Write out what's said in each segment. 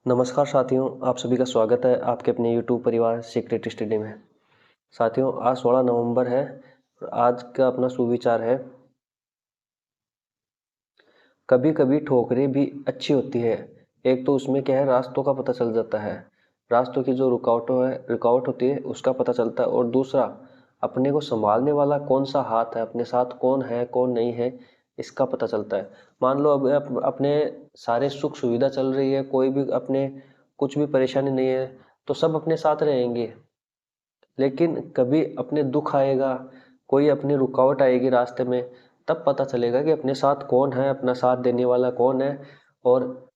नमस्कार साथियों, आप सभी का स्वागत है आपके अपने YouTube परिवार सीक्रेट स्टडी में। साथियों, आज 16 नवंबर है और आज का अपना सुविचार है, कभी कभी ठोकरें भी अच्छी होती है। एक तो उसमें क्या है, रास्तों का पता चल जाता है, रास्तों की जो रुकावट होती है उसका पता चलता है। और दूसरा, अपने को संभालने वाला कौन सा हाथ है, अपने साथ कौन है कौन नहीं है, इसका पता चलता है। मान लो अब अपने सारे सुख सुविधा चल रही है, कोई भी अपने कुछ भी परेशानी नहीं है, तो सब अपने साथ रहेंगे। लेकिन कभी अपने दुख आएगा, कोई अपनी रुकावट आएगी रास्ते में, तब पता चलेगा कि अपने साथ कौन है, अपना साथ देने वाला कौन है और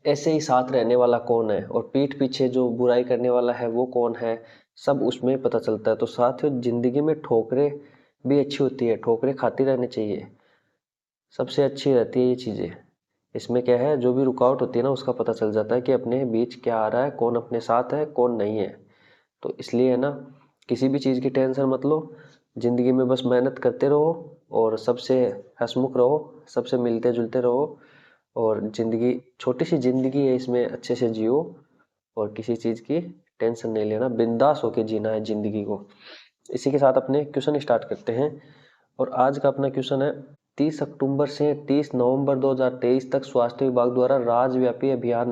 ऐसे ही साथ रहने वाला कौन है, और पीठ पीछे जो बुराई करने वाला है वो कौन है, सब उसमें पता चलता है। तो साथियों, जिंदगी में ठोकरें भी अच्छी होती है, ठोकरें खाती रहनी चाहिए, सबसे अच्छी रहती है ये चीज़ें। इसमें क्या है, जो भी रुकावट होती है ना, उसका पता चल जाता है कि अपने बीच क्या आ रहा है, कौन अपने साथ है कौन नहीं है। तो इसलिए है ना, किसी भी चीज़ की टेंशन मत लो, ज़िंदगी में बस मेहनत करते रहो और सबसे हंसमुख रहो, सबसे मिलते जुलते रहो। और ज़िंदगी छोटी सी ज़िंदगी है, इसमें अच्छे से जियो और किसी चीज़ की टेंशन नहीं लेना, बिंदास होके जीना है ज़िंदगी को। इसी के साथ अपने क्वेश्चन स्टार्ट करते हैं। और आज का अपना क्वेश्चन है, 30 अक्टूबर से 30 नवंबर 2023 तक स्वास्थ्य विभाग द्वारा राज्यव्यापी अभियान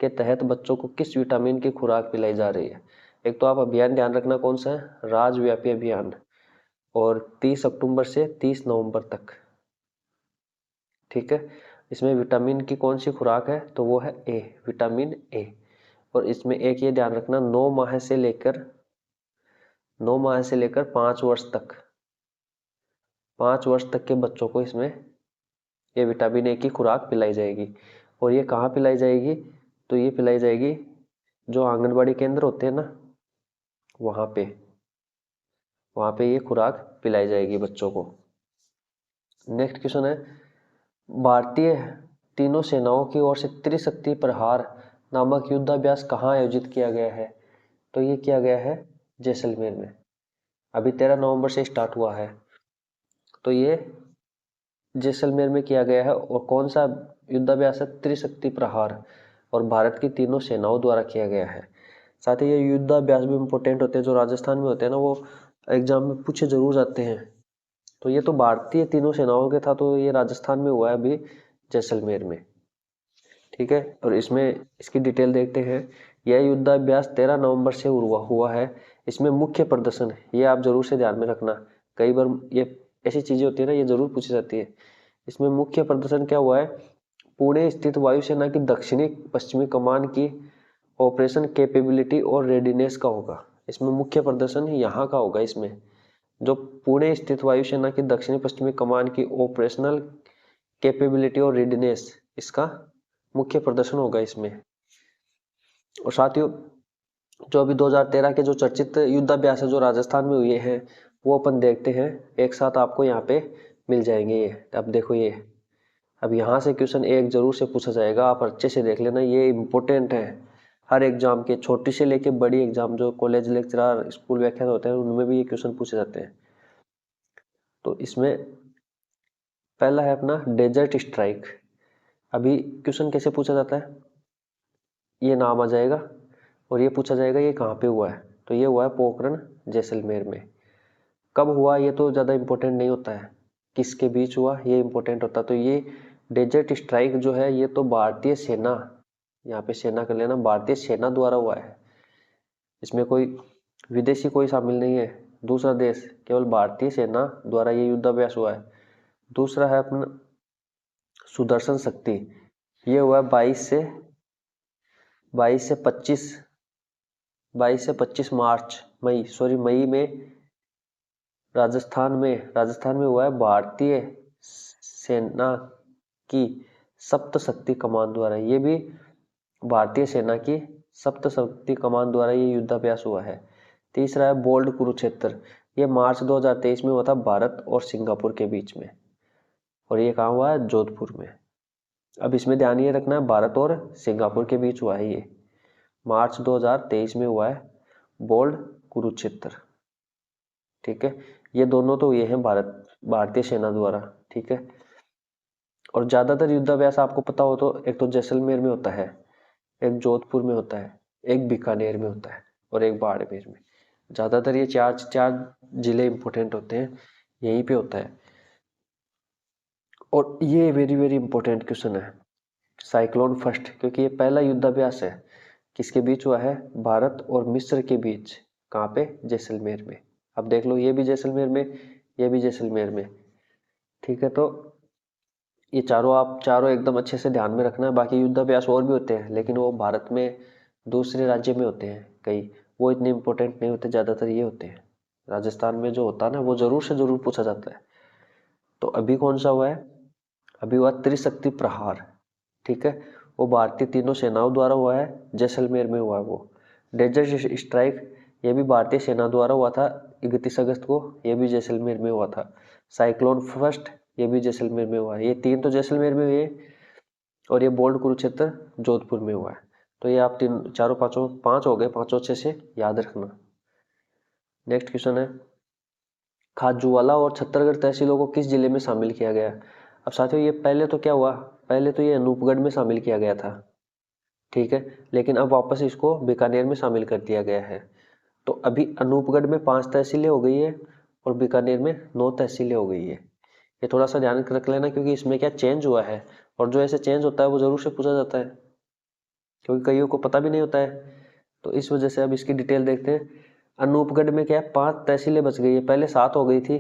के तहत बच्चों को किस विटामिन की खुराक पिलाई जा रही है। एक तो आप अभियान ध्यान रखना कौन सा है, राज्यव्यापी अभियान, और 30 अक्टूबर से 30 नवंबर तक। ठीक है, इसमें विटामिन की कौन सी खुराक है, तो वो है ए, विटामिन ए। और इसमें एक ये ध्यान रखना, 9 माह से लेकर 5 वर्ष तक, 5 वर्ष तक के बच्चों को इसमें ये विटामिन ए की खुराक पिलाई जाएगी। और ये कहाँ पिलाई जाएगी, तो ये पिलाई जाएगी जो आंगनबाड़ी केंद्र होते हैं ना, वहाँ पे ये खुराक पिलाई जाएगी बच्चों को। नेक्स्ट क्वेश्चन है, भारतीय तीनों सेनाओं की ओर से त्रिशक्ति प्रहार नामक युद्धाभ्यास कहाँ आयोजित किया गया है, तो ये किया गया है जैसलमेर में। अभी 13 नवंबर से स्टार्ट हुआ है, तो ये जैसलमेर में किया गया है। और कौन सा युद्धाभ्यास है, त्रिशक्ति प्रहार, और भारत की तीनों सेनाओं द्वारा किया गया है। साथ ही ये युद्धाभ्यास भी इम्पोर्टेंट होते हैं, जो राजस्थान में होते हैं ना, वो एग्जाम में पूछे जरूर जाते हैं। तो ये तो भारतीय तीनों सेनाओं के था, तो ये राजस्थान में हुआ है अभी जैसलमेर में। ठीक है, और इसमें इसकी डिटेल देखते हैं। यह युद्धाभ्यास 13 नवंबर से हुआ है। इसमें मुख्य प्रदर्शन, ये आप जरूर से ध्यान में रखना, कई बार ये ऐसी चीजें होती है ना, ये जरूर पूछी जाती है। इसमें मुख्य प्रदर्शन क्या हुआ है, पुणे स्थित वायुसेना की दक्षिणी पश्चिमी कमान की ऑपरेशन कैपेबिलिटी और रेडीनेस का होगा। इसमें मुख्य प्रदर्शन यहाँ का होगा। इसमें जो पुणे स्थित वायुसेना की दक्षिणी पश्चिमी कमान की ऑपरेशनल कैपेबिलिटी और रेडीनेस, इसका मुख्य प्रदर्शन होगा इसमें। और साथियों, जो अभी 2013 के जो चर्चित युद्धाभ्यास है जो राजस्थान में हुए हैं, वो अपन देखते हैं एक साथ, आपको यहाँ पे मिल जाएंगे ये। अब देखो ये, अब यहाँ से क्वेश्चन एक जरूर से पूछा जाएगा, आप अच्छे से देख लेना, ये इम्पोर्टेंट है हर एग्जाम के, छोटी से लेके बड़ी एग्जाम, जो कॉलेज लेक्चरर स्कूल व्याख्यान होते हैं उनमें भी ये क्वेश्चन पूछे जाते हैं। तो इसमें पहला है अपना डेजर्ट स्ट्राइक। अभी क्वेश्चन कैसे पूछा जाता है, ये नाम आ जाएगा और ये पूछा जाएगा ये कहाँ पे हुआ है, तो ये हुआ है पोखरण जैसलमेर में। कब हुआ ये तो ज़्यादा इम्पोर्टेंट नहीं होता है, किसके बीच हुआ ये इम्पोर्टेंट होता है। तो ये डेजर्ट स्ट्राइक जो है, ये तो भारतीय सेना, यहाँ पे सेना कर लेना, भारतीय सेना द्वारा हुआ है। इसमें कोई विदेशी कोई शामिल नहीं है, दूसरा देश, केवल भारतीय सेना द्वारा ये युद्धाभ्यास हुआ है। दूसरा है अपना सुदर्शन शक्ति, ये हुआ है 22 से 25 मई में राजस्थान में हुआ है, भारतीय सेना की सप्त शक्ति कमान द्वारा। ये भी भारतीय सेना की सप्त शक्ति कमान द्वारा ये युद्धाभ्यास हुआ है। तीसरा है बोल्ड कुरुक्षेत्र, ये मार्च 2023 में हुआ था भारत और सिंगापुर के बीच में, और ये कहाँ हुआ है, जोधपुर में। अब इसमें ध्यान ये रखना है, भारत और सिंगापुर के बीच हुआ है, ये मार्च 2023 में हुआ है बोल्ड कुरुक्षेत्र। ठीक है, ये दोनों तो ये हैं भारतीय सेना द्वारा। ठीक है, और ज्यादातर युद्धाभ्यास आपको पता हो तो एक तो जैसलमेर में होता है, एक जोधपुर में होता है, एक बीकानेर में होता है और एक बाड़मेर में। ज़्यादातर ये चार चार जिले इंपॉर्टेंट होते हैं, यहीं पे होता है। और ये वेरी वेरी इंपॉर्टेंट क्वेश्चन है, साइक्लोन फर्स्ट, क्योंकि ये पहला युद्धाभ्यास है किसके बीच हुआ है, भारत और मिस्र के बीच। कहाँ पे, जैसलमेर में। अब देख लो, ये भी जैसलमेर में, ये भी जैसलमेर में। ठीक है, तो ये चारों आप चारों एकदम अच्छे से ध्यान में रखना है। बाकी युद्धाभ्यास और भी होते हैं, लेकिन वो भारत में दूसरे राज्य में होते हैं कई, वो इतने इंपॉर्टेंट नहीं होते, ज़्यादातर ये होते हैं। राजस्थान में जो होता है ना, वो जरूर से जरूर पूछा जाता है। तो अभी कौन सा हुआ है, अभी हुआ त्रिशक्ति प्रहार। ठीक है, वो भारतीय तीनों सेनाओं द्वारा हुआ है, जैसलमेर में हुआ है वो। डेजर्ट स्ट्राइक, ये भी भारतीय सेना द्वारा हुआ था 31 अगस्त को, ये भी जैसलमेर में हुआ था। साइक्लोन फर्स्ट, ये भी जैसलमेर में हुआ है। ये तीन तो जैसलमेर में हुए, और ये बोल्ड कुरुक्षेत्र जोधपुर में हुआ है। तो ये आप तीन चारों पांचों पांच हो गए, पांचों अच्छे से याद रखना। नेक्स्ट क्वेश्चन है, खाजूवाला और छत्तरगढ़ तहसीलों को किस जिले में शामिल किया गया। अब साथियों, ये पहले तो क्या हुआ, पहले तो ये अनूपगढ़ में शामिल किया गया था। ठीक है, लेकिन अब वापस इसको बीकानेर में शामिल कर दिया गया है। तो अभी अनूपगढ़ में 5 तहसीलें हो गई है और बीकानेर में 9 तहसीलें हो गई है। ये थोड़ा सा ध्यान रख लेना, क्योंकि इसमें क्या चेंज हुआ है, और जो ऐसे चेंज होता है वो जरूर से पूछा जाता है, क्योंकि कईयों को पता भी नहीं होता है। तो इस वजह से अब इसकी डिटेल देखते हैं। अनूपगढ़ में क्या है, 5 तहसीलें बच गई है, पहले 7 हो गई थी,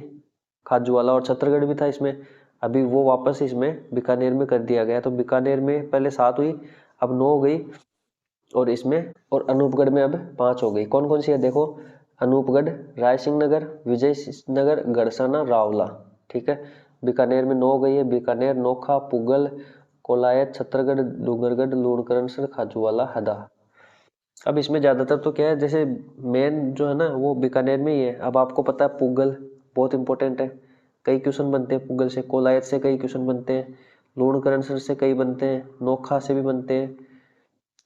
खाजूवाला और छत्तरगढ़ भी था इसमें। अभी वो वापस इसमें बीकानेर में कर दिया गया, तो बीकानेर में पहले 7 हुई, अब 9 हो गई, और इसमें और अनूपगढ़ में अब 5 हो गई। कौन कौन सी है देखो, अनूपगढ़, रायसिंह नगर, विजय नगर, गड़साना, रावला। ठीक है, बीकानेर में 9 हो गई है, बीकानेर, नोखा, पुगल, कोलायत, छत्तरगढ़, डूंगरगढ़, लूणकरणसर, खाजूवाला, हदा। अब इसमें ज्यादातर तो क्या है, जैसे मेन जो है ना वो बीकानेर में ही है। अब आपको पता है पुगल बहुत इंपॉर्टेंट है, कई क्वेश्चन बनते हैं पुगल से, कोलायत से कई क्वेश्चन बनते हैं, लूणकरणसर से कई बनते हैं, नोखा से भी बनते हैं,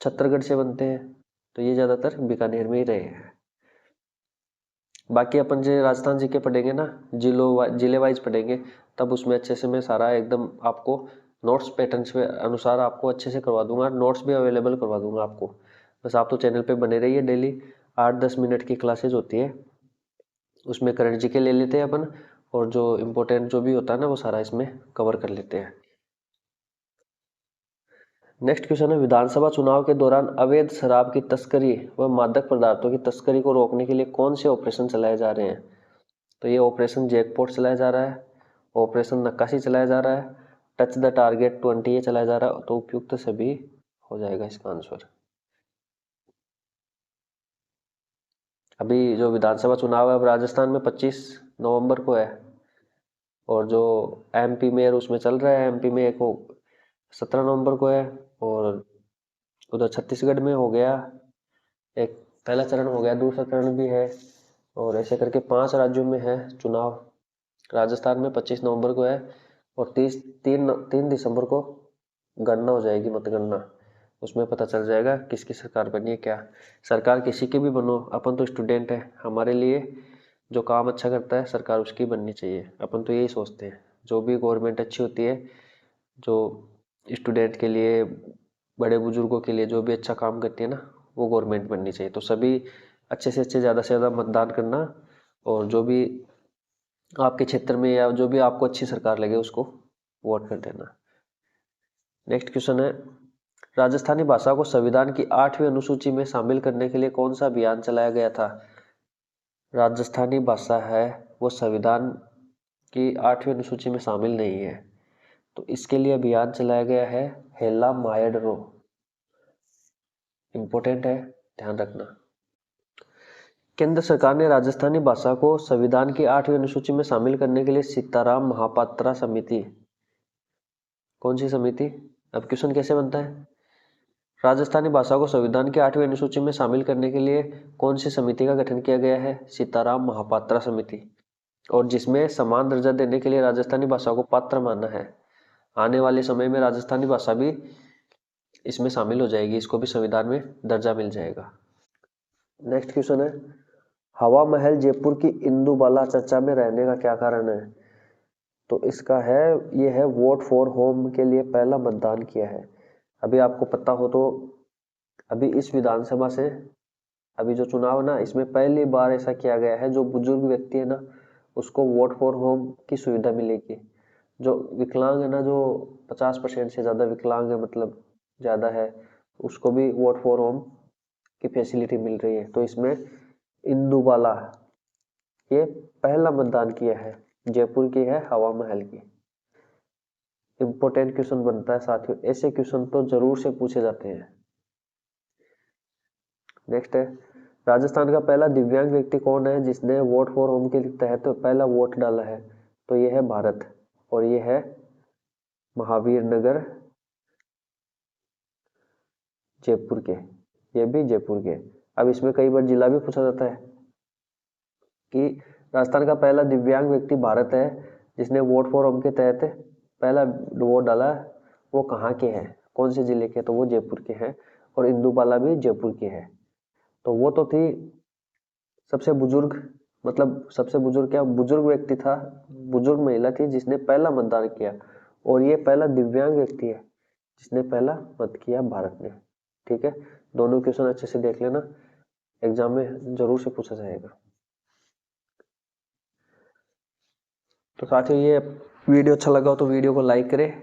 छत्तरगढ़ से बनते हैं। तो ये ज्यादातर बीकानेर में ही रहे हैं। बाकी अपन जो राजस्थान जी के पढ़ेंगे ना, जिले वाइज पढ़ेंगे, तब उसमें अच्छे से मैं सारा एकदम आपको नोट्स पैटर्न्स के अनुसार आपको अच्छे से करवा दूंगा, नोट्स भी अवेलेबल करवा दूंगा आपको। बस आप तो चैनल पे बने रहिए, डेली 8-10 मिनट की क्लासेज होती है, उसमें करंट जी के ले लेते हैं अपन, और जो इम्पोर्टेंट जो भी होता है ना वो सारा इसमें कवर कर लेते हैं। नेक्स्ट क्वेश्चन है, विधानसभा चुनाव के दौरान अवैध शराब की तस्करी व मादक पदार्थों की तस्करी को रोकने के लिए कौन से ऑपरेशन चलाए जा रहे हैं। तो ये ऑपरेशन जैकपॉट चलाया जा रहा है, ऑपरेशन नक्काशी चलाया जा रहा है, टच द टारगेट 20 ये चलाया जा रहा है। तो उपयुक्त सभी हो जाएगा इसका आंसर। अभी जो विधानसभा चुनाव है अब राजस्थान में 25 नवंबर को है, और जो एमपी में उसमें चल रहा है, एमपी में एक 17 नवंबर को है, और उधर छत्तीसगढ़ में हो गया, एक पहला चरण हो गया, दूसरा चरण भी है, और ऐसे करके 5 राज्यों में है चुनाव। राजस्थान में 25 नवंबर को है, और 3 दिसंबर को गणना हो जाएगी, मतगणना। उसमें पता चल जाएगा किसकी सरकार बनी है। क्या सरकार किसी की भी बनो, अपन तो स्टूडेंट है, हमारे लिए जो काम अच्छा करता है सरकार उसकी बननी चाहिए। अपन तो यही सोचते हैं, जो भी गवर्नमेंट अच्छी होती है, जो स्टूडेंट के लिए, बड़े बुजुर्गों के लिए जो भी अच्छा काम करती है ना, वो गवर्नमेंट बननी चाहिए। तो सभी अच्छे से अच्छे, ज़्यादा से ज़्यादा मतदान करना, और जो भी आपके क्षेत्र में या जो भी आपको अच्छी सरकार लगे उसको वोट कर देना। नेक्स्ट क्वेश्चन है, राजस्थानी भाषा को संविधान की 8वीं अनुसूची में शामिल करने के लिए कौन सा अभियान चलाया गया था। राजस्थानी भाषा है वो संविधान की 8वीं अनुसूची में शामिल नहीं है, तो इसके लिए अभियान चलाया गया है हेला मायडरो। इंपॉर्टेंट है, ध्यान रखना। केंद्र सरकार ने राजस्थानी भाषा को संविधान की 8वीं अनुसूची में शामिल करने के लिए सीताराम महापात्रा समिति, कौन सी समिति, अब क्वेश्चन कैसे बनता है, राजस्थानी भाषा को संविधान की 8वीं अनुसूची में शामिल करने के लिए कौन सी समिति का गठन किया गया है, सीताराम महापात्रा समिति, और जिसमें समान दर्जा देने के लिए राजस्थानी भाषा को पात्र माना है। आने वाले समय में राजस्थानी भाषा भी इसमें शामिल हो जाएगी, इसको भी संविधान में दर्जा मिल जाएगा। नेक्स्ट क्वेश्चन है, हवा महल जयपुर की इंदुबाला चर्चा में रहने का क्या कारण है। तो इसका है, ये है वोट फॉर होम के लिए पहला मतदान किया है। अभी आपको पता हो तो अभी इस विधानसभा से अभी जो चुनाव है ना, इसमें पहली बार ऐसा किया गया है, जो बुजुर्ग व्यक्ति है ना उसको वोट फॉर होम की सुविधा मिलेगी। जो विकलांग है ना, जो 50% से ज़्यादा विकलांग है, मतलब ज़्यादा है, उसको भी वोट फॉर होम की फैसिलिटी मिल रही है। तो इसमें इंदुबाला ये पहला मतदान किया है, जयपुर की है, हवा महल की। इंपॉर्टेंट क्वेश्चन बनता है साथियों, ऐसे क्वेश्चन तो जरूर से पूछे जाते हैं। नेक्स्ट है, राजस्थान का पहला दिव्यांग व्यक्ति कौन है जिसने वोट फॉर होम के तहत तो पहला वोट डाला है? तो ये है भारत, और ये है महावीर नगर, जयपुर के। ये भी जयपुर के। अब इसमें कई बार जिला भी पूछा जाता है कि राजस्थान का पहला दिव्यांग व्यक्ति भारत है जिसने वोट फॉर होम के तहत पहला वोट डाला, वो कहाँ के हैं, कौन से जिले के? तो वो जयपुर के हैं, और इंदुबाला भी जयपुर के हैं। तो वो तो थी सबसे बुजुर्ग, मतलब सबसे बुजुर्ग क्या, बुजुर्ग व्यक्ति था, बुजुर्ग महिला थी जिसने पहला मतदान किया, और ये पहला दिव्यांग व्यक्ति है जिसने पहला मत किया भारत में। ठीक है, दोनों क्वेश्चन अच्छे से देख लेना, एग्जाम में जरूर से पूछा जाएगा। तो साथियों, ये वीडियो अच्छा लगा हो तो वीडियो को लाइक करें,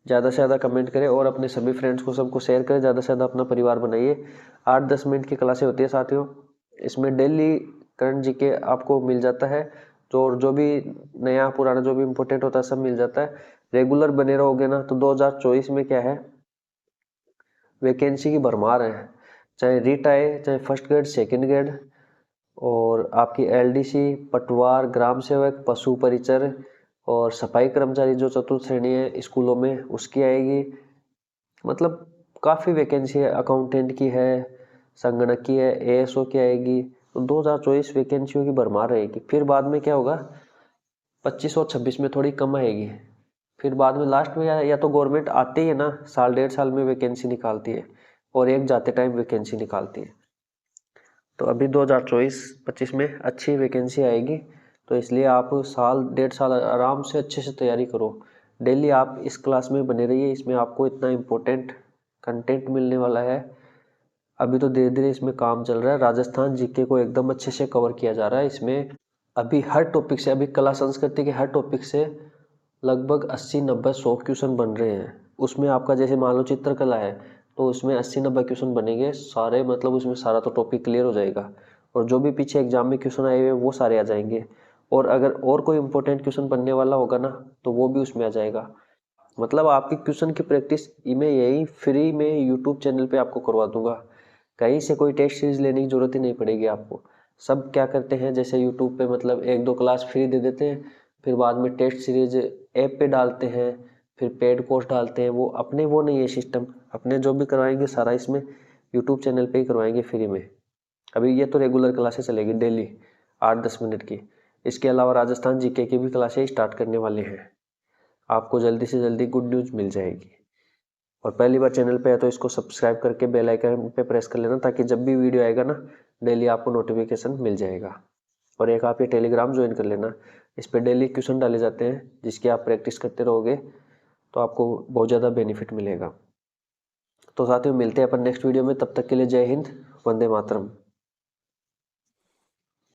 ज़्यादा से ज़्यादा कमेंट करें, और अपने सभी फ्रेंड्स को सबको शेयर करें, ज़्यादा से ज़्यादा अपना परिवार बनाइए। 8-10 मिनट की क्लासें होती है साथियों, इसमें डेली करंट जीके आपको मिल जाता है, जो भी नया पुराना जो भी इम्पोर्टेंट होता है सब मिल जाता है। रेगुलर बने रहोगे ना तो 2024 में क्या है, वैकेंसी की भरमार है, चाहे रीट आए, चाहे फर्स्ट ग्रेड, सेकेंड ग्रेड, और आपकी एलडीसी, पटवार, ग्राम सेवक, पशु परिचर, और सफाई कर्मचारी जो चतुर्थ श्रेणी है स्कूलों में उसकी आएगी। मतलब काफ़ी वैकेंसी है, अकाउंटेंट की है, संगणक की है, एएसओ की आएगी। तो 2024 वैकेंसियों की भरमार रहेगी। फिर बाद में क्या होगा, 25 और 26 में थोड़ी कम आएगी। फिर बाद में लास्ट में या तो गवर्नमेंट आती है ना, 1.5 साल में वैकेंसी निकालती है, और एक जाते टाइम वैकेंसी निकालती है। तो अभी 2024-25 में अच्छी वैकेंसी आएगी, तो इसलिए आप 1.5 साल आराम से अच्छे से तैयारी करो। डेली आप इस क्लास में बने रहिए, इसमें आपको इतना इम्पोर्टेंट कंटेंट मिलने वाला है। अभी तो धीरे धीरे इसमें काम चल रहा है, राजस्थान जीके को एकदम अच्छे से कवर किया जा रहा है। इसमें अभी हर टॉपिक से, अभी कला संस्कृति के हर टॉपिक से लगभग 80-90-100 क्वेश्चन बन रहे हैं। उसमें आपका जैसे मान लो चित्रकला है तो उसमें 80-90 क्वेश्चन बनेंगे सारे, मतलब उसमें सारा तो टॉपिक क्लियर हो जाएगा, और जो भी पीछे एग्जाम में क्वेश्चन आए हुए वो सारे आ जाएंगे। और अगर और कोई इंपॉर्टेंट क्वेश्चन बनने वाला होगा ना तो वो भी उसमें आ जाएगा। मतलब आपकी क्वेश्चन की प्रैक्टिस मैं यही फ्री में यूट्यूब चैनल पे आपको करवा दूंगा, कहीं से कोई टेस्ट सीरीज लेने की जरूरत ही नहीं पड़ेगी आपको। सब क्या करते हैं, जैसे यूट्यूब पे मतलब 1-2 क्लास फ्री दे देते हैं, फिर बाद में टेस्ट सीरीज ऐप पे डालते हैं, फिर पेड कोर्स डालते हैं। वो अपने वो नहीं है सिस्टम, अपने जो भी करवाएंगे सारा इसमें यूट्यूब चैनल पे ही करवाएंगे फ्री में। अभी ये तो रेगुलर क्लासेस चलेगी डेली 8-10 मिनट की। इसके अलावा राजस्थान जीके की भी क्लासेस स्टार्ट करने वाले हैं, आपको जल्दी से जल्दी गुड न्यूज़ मिल जाएगी। और पहली बार चैनल पे है तो इसको सब्सक्राइब करके बेल आइकन पे प्रेस कर लेना, ताकि जब भी वीडियो आएगा ना डेली आपको नोटिफिकेशन मिल जाएगा। और एक आप ये टेलीग्राम ज्वाइन कर लेना, इस पर डेली क्वेश्चन डाले जाते हैं जिसकी आप प्रैक्टिस करते रहोगे तो आपको बहुत ज़्यादा बेनिफिट मिलेगा। तो साथियों, मिलते हैं अपन नेक्स्ट वीडियो में, तब तक के लिए जय हिंद, वंदे मातरम।